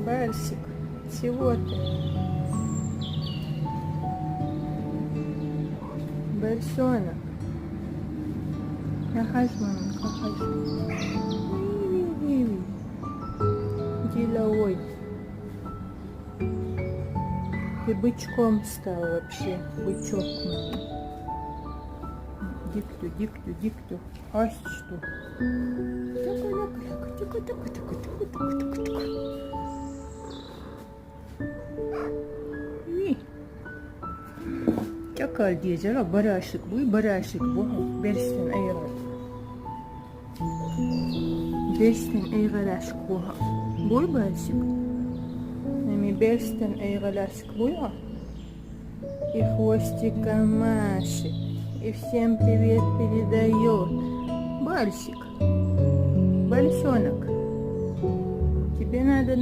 Барсик, чего ты? Барсенок. Ага, маменька, ага. Деловой. Ты бычком стал вообще, бычок мой. Дикту. Ась что? Тихо. Çakal diyeceğim, barışık bu, bersin ayırar. Bersin ayıraşık bu. Bu barışık. Нами берстен айгаласк буя. И хвостика машет. И всем привет передает. Барсик. Барсенок. Тебе надо